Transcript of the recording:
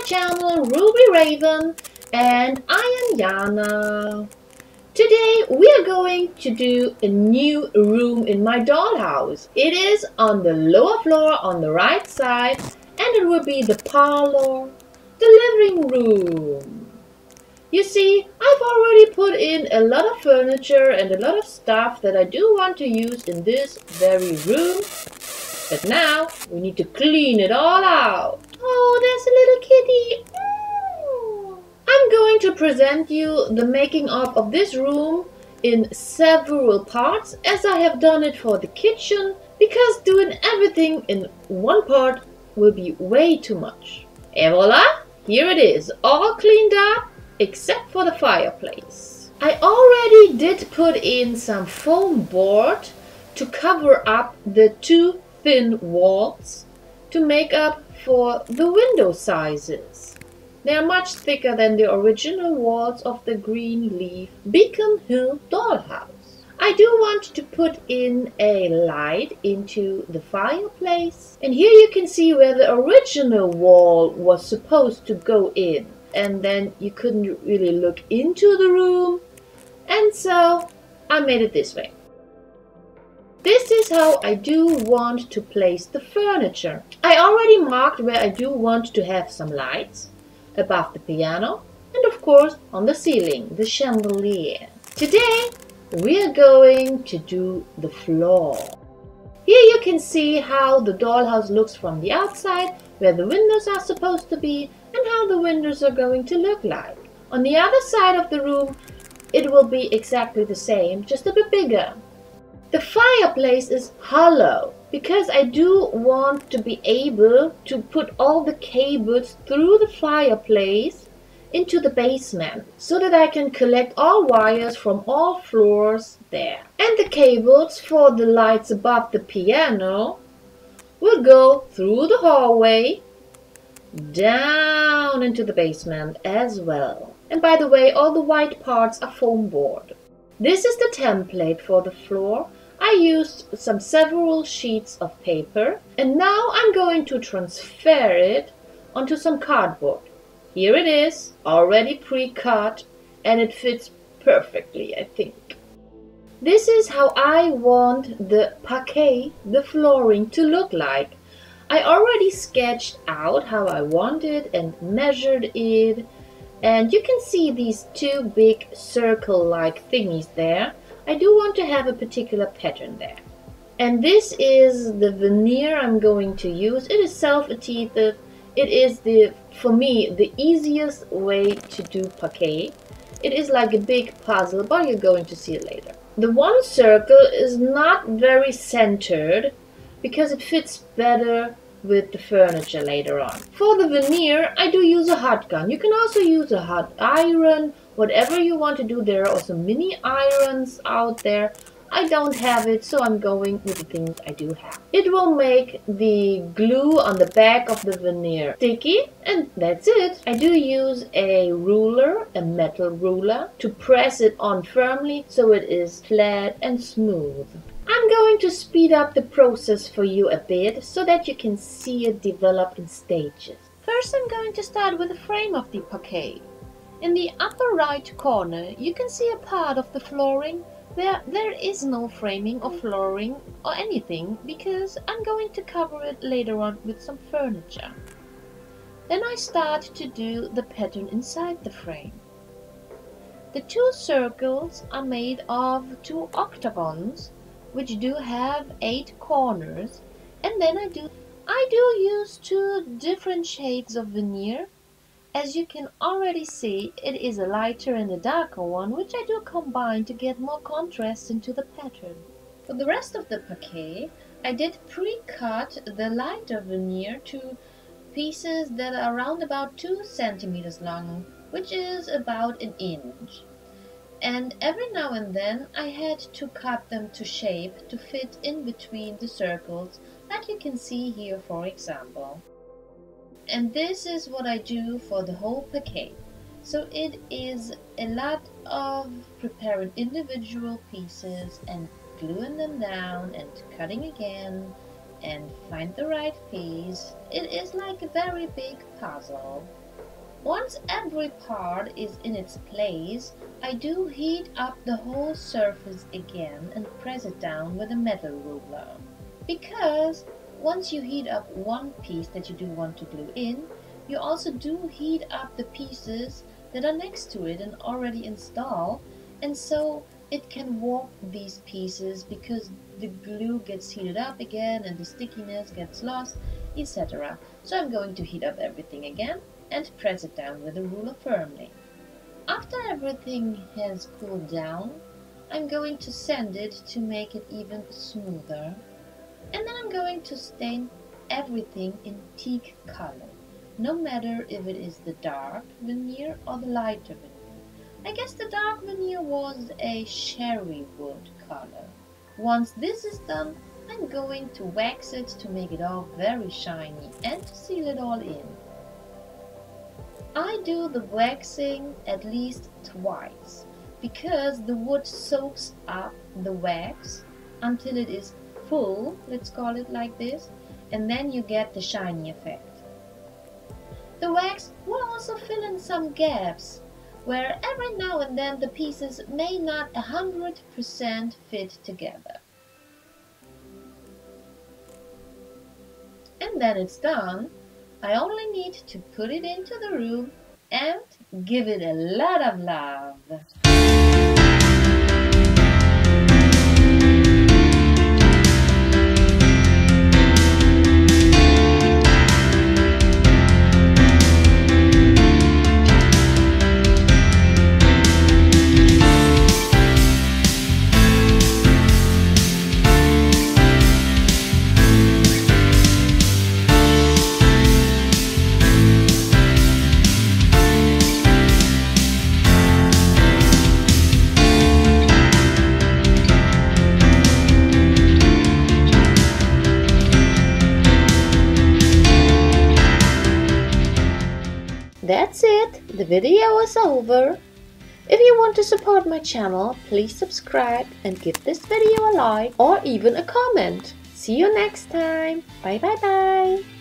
channel Ruby Raven, and I am Jana. Today we are going to do a new room in my dollhouse. It is on the lower floor on the right side, and it will be the parlor, the living room. You see, I've already put in a lot of furniture and a lot of stuff that I do want to use in this very room. But now we need to clean it all out. Oh, there's a little kitty. I'm going to present you the making of this room in several parts, as I have done it for the kitchen, because doing everything in one part will be way too much. Et voila! Here it is, all cleaned up except for the fireplace. I already did put in some foam board to cover up the two thin walls to make up for the window sizes. They are much thicker than the original walls of the green leaf Beacon Hill Dollhouse. I do want to put in a light into the fireplace, and here you can see where the original wall was supposed to go in, and then you couldn't really look into the room, and so I made it this way. This is how I do want to place the furniture. I already marked where I do want to have some lights, above the piano, and of course on the ceiling, the chandelier. Today we are going to do the floor. Here you can see how the dollhouse looks from the outside, where the windows are supposed to be, and how the windows are going to look like. On the other side of the room it will be exactly the same, just a bit bigger. The fireplace is hollow because I do want to be able to put all the cables through the fireplace into the basement so that I can collect all wires from all floors there. And the cables for the lights above the piano will go through the hallway down into the basement as well. And by the way, all the white parts are foam board. This is the template for the floor. I used several sheets of paper, and now I'm going to transfer it onto some cardboard. Here it is, already pre-cut, and it fits perfectly, I think. This is how I want the parquet, the flooring, to look like. I already sketched out how I want it and measured it, and you can see these two big circle-like thingies there. I do want to have a particular pattern there. And this is the veneer I'm going to use. It is self-adhesive. It is, for me, the easiest way to do parquet. It is like a big puzzle, but you're going to see it later. The one circle is not very centered because it fits better with the furniture later on. For the veneer, I do use a hot gun. You can also use a hot iron, whatever you want to do. There are also mini irons out there. I don't have it, so I'm going with the things I do have. It will make the glue on the back of the veneer sticky, and that's it. I do use a ruler, a metal ruler, to press it on firmly so it is flat and smooth. I'm going to speed up the process for you a bit so that you can see it develop in stages. First, I'm going to start with the frame of the parquet. In the upper right corner, you can see a part of the flooring where there is no framing or flooring or anything, because I'm going to cover it later on with some furniture. Then I start to do the pattern inside the frame. The two circles are made of two octagons, which do have 8 corners, and then I do use two different shades of veneer. As you can already see, it is a lighter and a darker one, which I do combine to get more contrast into the pattern. For the rest of the parquet, I did pre-cut the lighter veneer to pieces that are around about 2 centimeters long, which is about an inch. And every now and then I had to cut them to shape to fit in between the circles, like you can see here, for example. And this is what I do for the whole parquet. So it is a lot of preparing individual pieces and gluing them down and cutting again and find the right piece. It is like a very big puzzle. Once every part is in its place, I do heat up the whole surface again and press it down with a metal ruler. Because once you heat up one piece that you do want to glue in, you also do heat up the pieces that are next to it and already installed, and so it can warp these pieces because the glue gets heated up again and the stickiness gets lost, etc. So I'm going to heat up everything again and press it down with a ruler firmly. After everything has cooled down, I'm going to sand it to make it even smoother, and then I'm going to stain everything in teak color, no matter if it is the dark veneer or the lighter veneer. I guess the dark veneer was a cherry wood color. Once this is done, I'm going to wax it to make it all very shiny and to seal it all in. I do the waxing at least twice, because the wood soaks up the wax until it is full, let's call it like this, and then you get the shiny effect. The wax will also fill in some gaps, where every now and then the pieces may not 100% fit together. And then it's done. I only need to put it into the room and give it a lot of love. That's it, the video is over. If you want to support my channel, please subscribe and give this video a like or even a comment. See you next time. Bye bye bye.